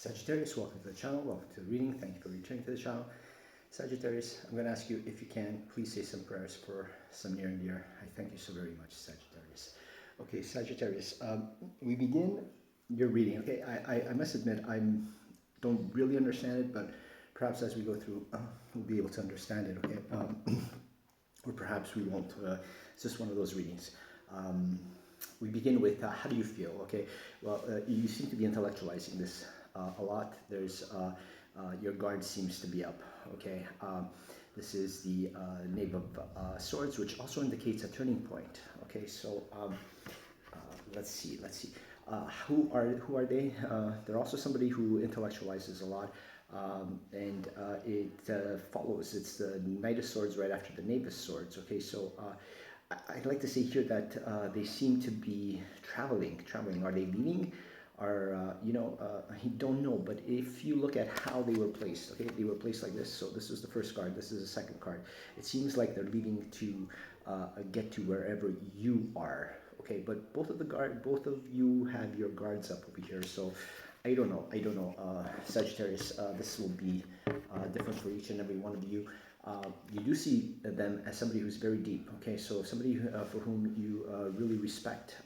Sagittarius, welcome to the channel, welcome to the reading. Thank you for returning to the channel. Sagittarius, I'm going to ask you, if you can, please say some prayers for some near and dear. I thank you so very much, Sagittarius. Okay, Sagittarius, we begin your reading. Okay, I must admit, I don't really understand it, but perhaps as we go through, we'll be able to understand it, okay? Or perhaps we won't. It's just one of those readings. We begin with, how do you feel? Okay, well, you seem to be intellectualizing this a lot. There's your guard seems to be up. Okay, this is the Knave of Swords, which also indicates a turning point. Okay, so let's see. Who are they? They're also somebody who intellectualizes a lot. And it follows. It's the Knight of Swords right after the Knave of Swords. Okay, so I'd like to say here that they seem to be traveling. Are they leaving? Or I don't know. But if you look at how they were placed, okay, they were placed like this. So this is the first card. This is the second card. It seems like they're leaving to get to wherever you are. Okay, but both of you have your guards up over here. So I don't know, Sagittarius, this will be different for each and every one of you. You do see them as somebody who's very deep, okay? So somebody for whom you really respect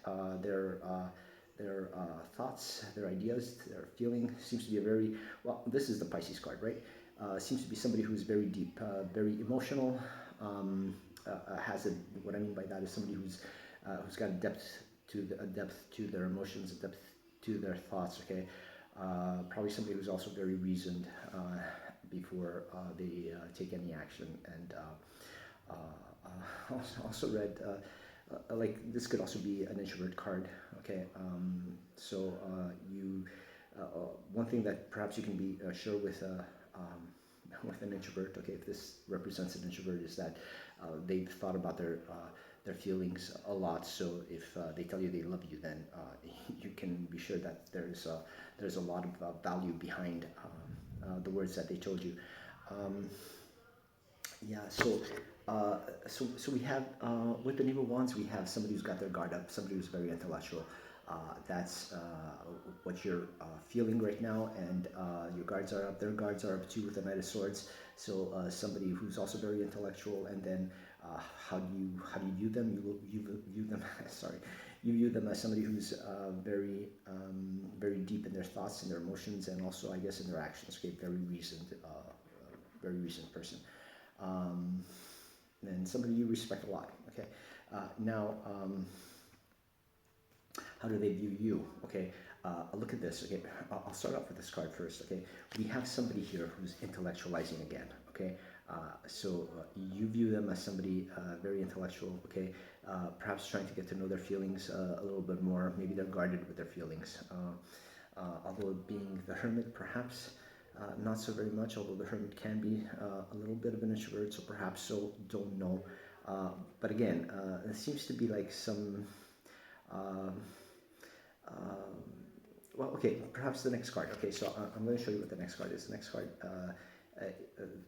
their thoughts, their ideas, their feeling. Seems to be a very, well, this is the Pisces card, right? Seems to be somebody who's very deep, very emotional, what I mean by that is somebody who's got a depth to their emotions, a depth to their thoughts, okay? Probably somebody who's also very reasoned before they take any action. And also read, like this could also be an introvert card, okay? So one thing that perhaps you can be sure with an introvert, okay, if this represents an introvert, is that they've thought about their feelings a lot. So if they tell you they love you, then you can be sure that there's a lot of value behind the words that they told you. So we have with the Knave of Wands, we have somebody who's got their guard up, somebody who's very intellectual. That's what you're feeling right now, and your guards are up. Their guards are up too with the Knight of Swords. So somebody who's also very intellectual, and then how do you view them? You view them. Sorry, you view them as somebody who's very deep in their thoughts and their emotions, and also, I guess, in their actions. Okay, very reasoned person, and somebody you respect a lot. Okay, now. How do they view you? Okay, look at this. Okay, I'll start off with this card first. Okay, we have somebody here who's intellectualizing again. Okay, so you view them as somebody very intellectual. Okay, perhaps trying to get to know their feelings a little bit more. Maybe they're guarded with their feelings. Although being the Hermit, perhaps not so very much. Although the Hermit can be a little bit of an introvert, so perhaps so. Don't know. But again, it seems to be like some. Well, okay, perhaps the next card. Okay, so I'm going to show you what the next card is. The next card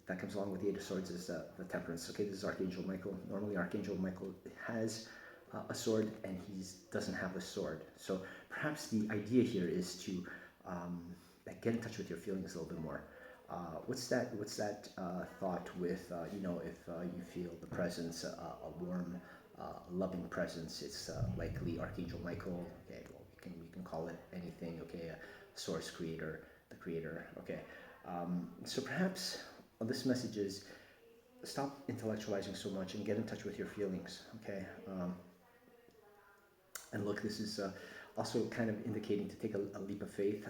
that comes along with the Eight of Swords is the Temperance. Okay, this is Archangel Michael. Normally, Archangel Michael has a sword, and he doesn't have a sword. So perhaps the idea here is to get in touch with your feelings a little bit more. What's that thought with, if you feel the presence, a warm, loving presence, it's likely Archangel Michael. Okay, well, we can call it anything. Okay, a source creator, the creator. Okay, so perhaps this message is stop intellectualizing so much and get in touch with your feelings. Okay, and look, this is also kind of indicating to take a leap of faith.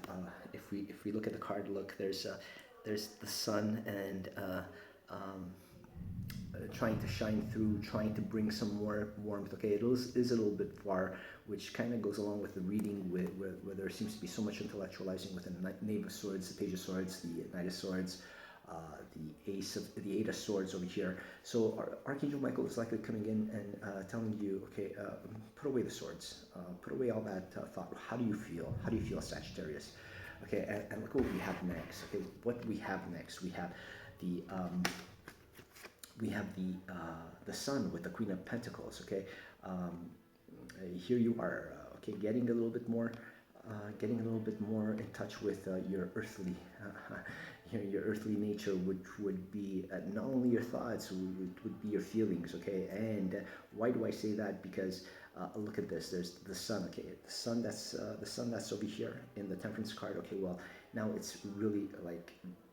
If we look at the card, look, there's the sun, and trying to shine through, trying to bring some more warmth. Okay, it is a little bit far, which kind of goes along with the reading where there seems to be so much intellectualizing with the Knave of Swords, the Page of Swords, the Knight of Swords, the Eight of Swords over here. So Archangel Michael is likely coming in and telling you, okay, put away the swords, put away all that thought. How do you feel? How do you feel, Sagittarius? Okay, and look what we have next. Okay, what we have next, we have the Sun with the Queen of Pentacles. Okay, here you are. Okay, getting a little bit more getting a little bit more in touch with your earthly, your earthly nature, which would be not only your thoughts, would be your feelings. Okay, and why do I say that? Because look at this. There's the sun. Okay, the sun that's over here in the Temperance card. Okay, well now it's really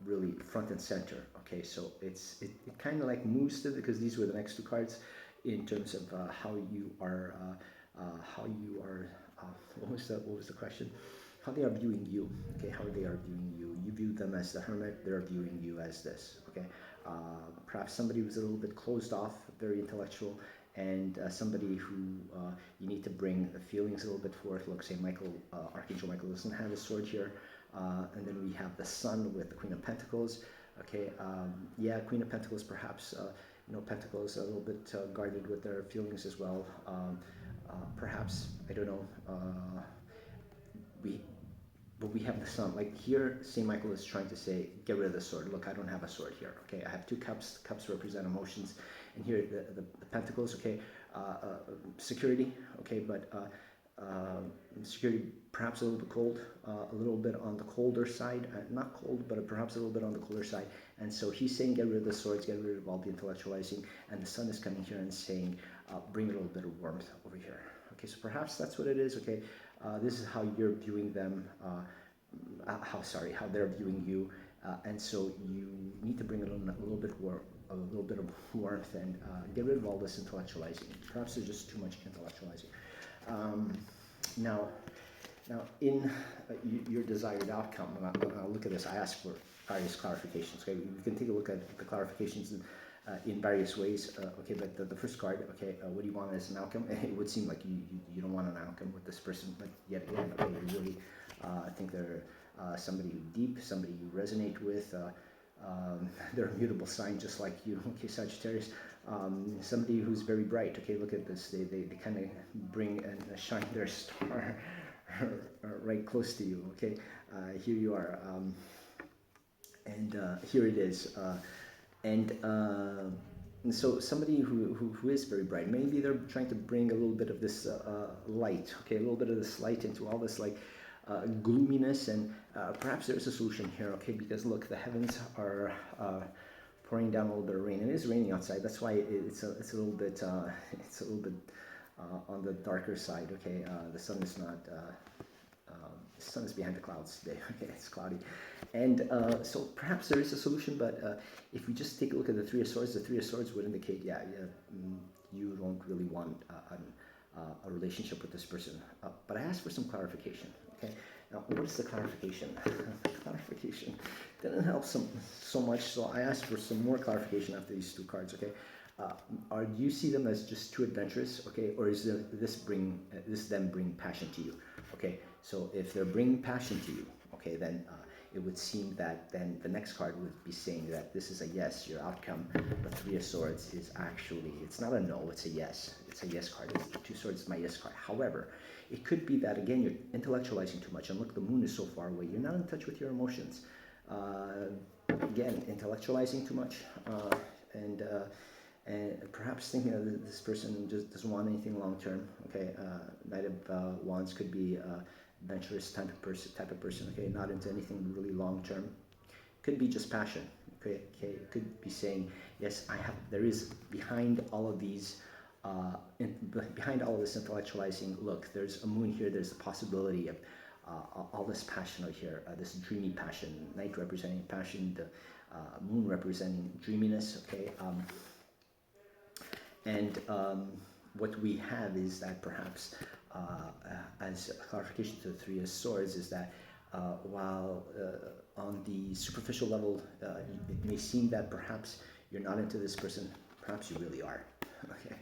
really front and center. Okay, so it kind of like moves to, because these were the next two cards in terms of how you are. What was the question? How they are viewing you. Okay, how they are viewing you. You view them as the hermit. They're viewing you as this. Okay, perhaps somebody who's a little bit closed off, very intellectual, and somebody who you need to bring the feelings a little bit forth. Look, say Michael, Archangel Michael doesn't have a sword here, and then we have the Sun with the Queen of Pentacles. Okay, yeah, Queen of Pentacles, perhaps Pentacles a little bit guarded with their feelings as well. Perhaps, I don't know, but we have the Sun. Like here, St. Michael is trying to say, get rid of the sword. Look, I don't have a sword here. Okay, I have two cups. Cups represent emotions, and here the Pentacles. Okay, security. Okay, but security perhaps a little bit cold, a little bit on the colder side. Not cold, but perhaps a little bit on the cooler side. And so he's saying, get rid of the swords, get rid of all the intellectualizing. And the Sun is coming here and saying, bring a little bit of warmth over here. Okay, so perhaps that's what it is. Okay, this is how you're viewing them. How they're viewing you, and so you need to bring a little bit of warmth and get rid of all this intellectualizing. Perhaps there's just too much intellectualizing. Now in your desired outcome, I'll look at this. I asked for various clarifications. Okay, you can take a look at the clarifications in various ways. Okay, but the first card. Okay, what do you want as an outcome? It would seem like you don't want an outcome with this person, but yet again, okay, you really think they're somebody who deep, somebody you resonate with. They're a mutable sign, just like you. Okay, Sagittarius. Somebody who's very bright. Okay, look at this. They kind of bring and shine their star right close to you. Okay, here you are, and here it is. And so somebody who is very bright, maybe they're trying to bring a little bit of this light, okay, a little bit of this light into all this gloominess, and perhaps there's a solution here, okay, because look, the heavens are pouring down a little bit of rain. It is raining outside, that's why it's a little bit on the darker side. Okay, the sun is not. The sun is behind the clouds today. Okay, it's cloudy, and so perhaps there is a solution. But if we just take a look at the Three of Swords would indicate, you don't really want a relationship with this person. But I asked for some clarification. Okay, now what is the clarification? Clarification didn't help so much, so I asked for some more clarification after these two cards. Okay, do you see them as just too adventurous? Okay, or is this them bring passion to you? Okay, so if they're bringing passion to you, okay, then it would seem that then the next card would be saying that this is a yes, your outcome. The Three of Swords is actually, it's not a no, it's a yes. It's a yes card. It's the Two Swords is my yes card. However, it could be that, again, you're intellectualizing too much. And look, the moon is so far away. You're not in touch with your emotions. Again, intellectualizing too much. And perhaps thinking that this person just doesn't want anything long term. Okay, Knight of Wands could be adventurous type of person. Okay, not into anything really long term. Could be just passion. Okay, it could be saying, yes, there is behind all of these, behind all of this intellectualizing. Look, there's a moon here. There's the possibility of all this passion out here, this dreamy passion. Knight representing passion, the moon representing dreaminess. Okay. And what we have is that perhaps, as a clarification to the Three of Swords, is that while on the superficial level, it may seem that perhaps you're not into this person, perhaps you really are. Okay,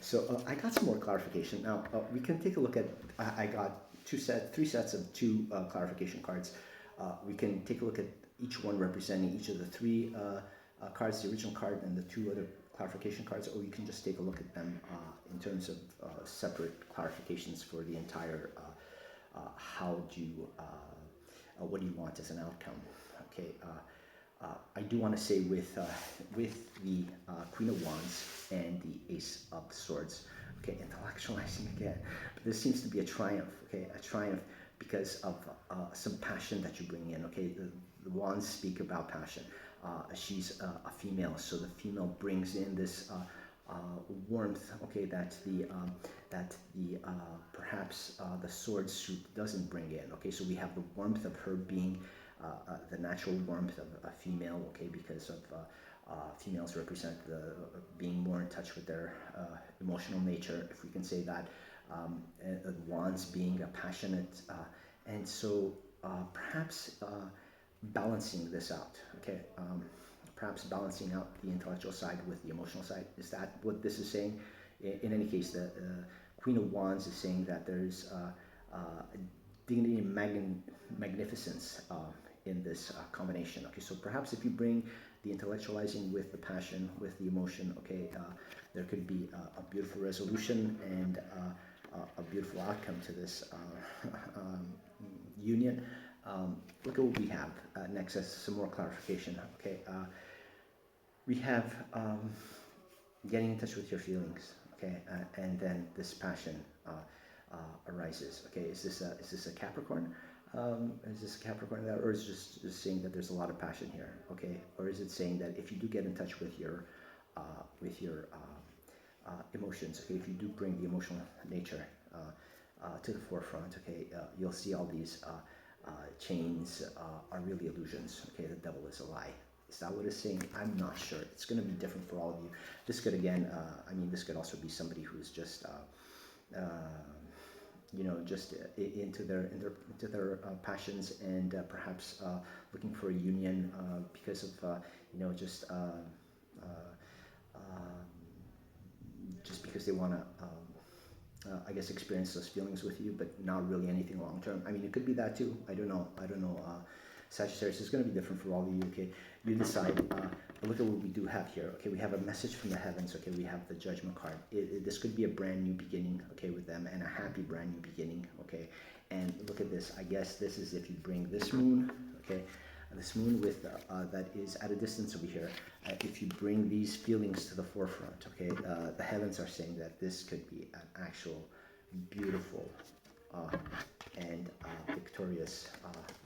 so I got some more clarification. Now we can take a look at. I got three sets of two clarification cards. We can take a look at each one representing each of the three cards, the original card and the two other clarification cards, or you can just take a look at them in terms of separate clarifications for the entire what do you want as an outcome. Okay, I do want to say with the Queen of Wands and the Ace of Swords, okay, intellectualizing again, but this seems to be a triumph. Okay, a triumph because of some passion that you bring in. Okay, the wands speak about passion. She's a female, so the female brings in this warmth. Okay, that the perhaps the sword suit doesn't bring in. Okay, so we have the warmth of her being the natural warmth of a female. Okay, because of females represent the being more in touch with their emotional nature, if we can say that. And wands being a passionate, and so perhaps balancing this out. Okay, perhaps balancing out the intellectual side with the emotional side. Is that what this is saying? In any case, the Queen of Wands is saying that there's dignity and magnificence in this combination. Okay, so perhaps if you bring the intellectualizing with the passion, with the emotion, okay, there could be a beautiful resolution and a beautiful outcome to this union. Look at what we have next as some more clarification. Okay, we have getting in touch with your feelings. Okay, and then this passion arises. Okay, is this a Capricorn? Is this a Capricorn that, or is it just saying that there's a lot of passion here? Okay, or is it saying that if you do get in touch with your emotions, okay, if you do bring the emotional nature to the forefront, okay, you'll see all these chains are really illusions. Okay, the devil is a lie. Is that what it's saying? I'm not sure. It's going to be different for all of you. This could, again, I mean, this could also be somebody who's just you know, just into their passions, and perhaps looking for a union because of you know, just because they want to I guess experience those feelings with you, but not really anything long term. I mean, it could be that too. I don't know. Sagittarius is going to be different for all of you. Okay, you decide. But look at what we do have here. Okay, we have a message from the heavens. Okay, we have the Judgment card. This could be a brand new beginning. Okay, with them, and a happy brand new beginning. Okay, and look at this. I guess this is if you bring this moon. Okay, this moon with that is at a distance over here. If you bring these feelings to the forefront. Okay, the heavens are saying that this could be an actual beautiful and victorious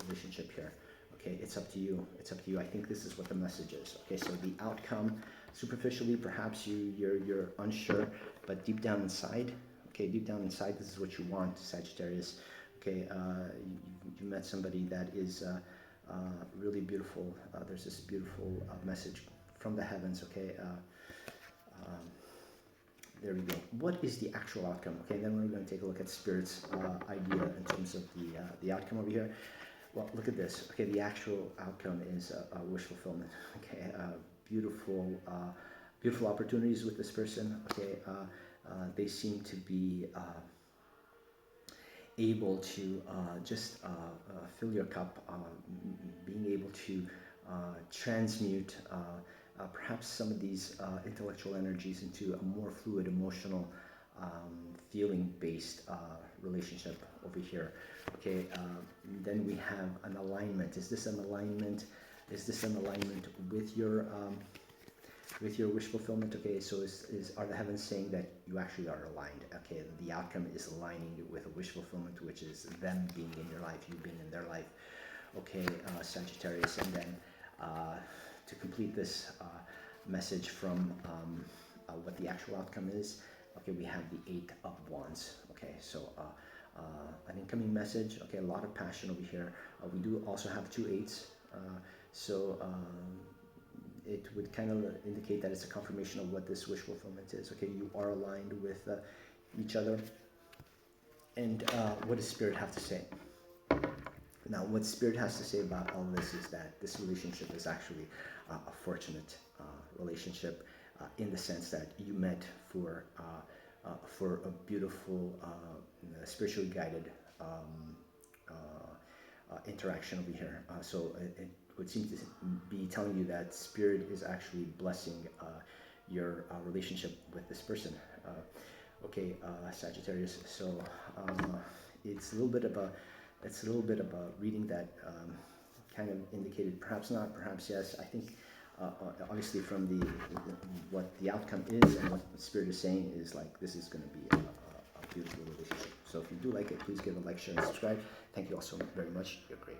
relationship here. Okay, it's up to you. It's up to you. I think this is what the message is. Okay, so the outcome, superficially, perhaps you're unsure, but deep down inside, okay, deep down inside, this is what you want, Sagittarius. Okay, you met somebody that is really beautiful. There's this beautiful message from the heavens. Okay, there we go. What is the actual outcome? Okay, and then we're going to take a look at Spirit's idea in terms of the outcome over here. Well, look at this. Okay, the actual outcome is a wish fulfillment. Okay, beautiful opportunities with this person. Okay, they seem to be able to just fill your cup, being able to transmute perhaps some of these intellectual energies into a more fluid, emotional, feeling-based relationship over here. Okay, then we have an alignment. Is this an alignment? Is this an alignment with your wish fulfillment? Okay, so are the heavens saying that you actually are aligned? Okay, the outcome is aligning with a wish fulfillment, which is them being in your life, you being in their life. Okay, Sagittarius, and then to complete this message from what the actual outcome is. Okay, we have the Eight of Wands. Okay, so an incoming message. Okay, a lot of passion over here. We do also have two eights, so it would kind of indicate that it's a confirmation of what this wish fulfillment is. Okay, you are aligned with each other. And what does Spirit have to say? Now, what Spirit has to say about all this is that this relationship is actually a fortunate relationship in the sense that you met for a beautiful, spiritually guided interaction over here. So it would seem to be telling you that Spirit is actually blessing your relationship with this person. Okay, Sagittarius. So it's a little bit of a reading that kind of indicated perhaps not, perhaps yes. I think obviously from what the outcome is and what Spirit is saying is like this is going to be a beautiful relationship. So if you do like it, please give a like, share, and subscribe. Thank you all so very much. You're great.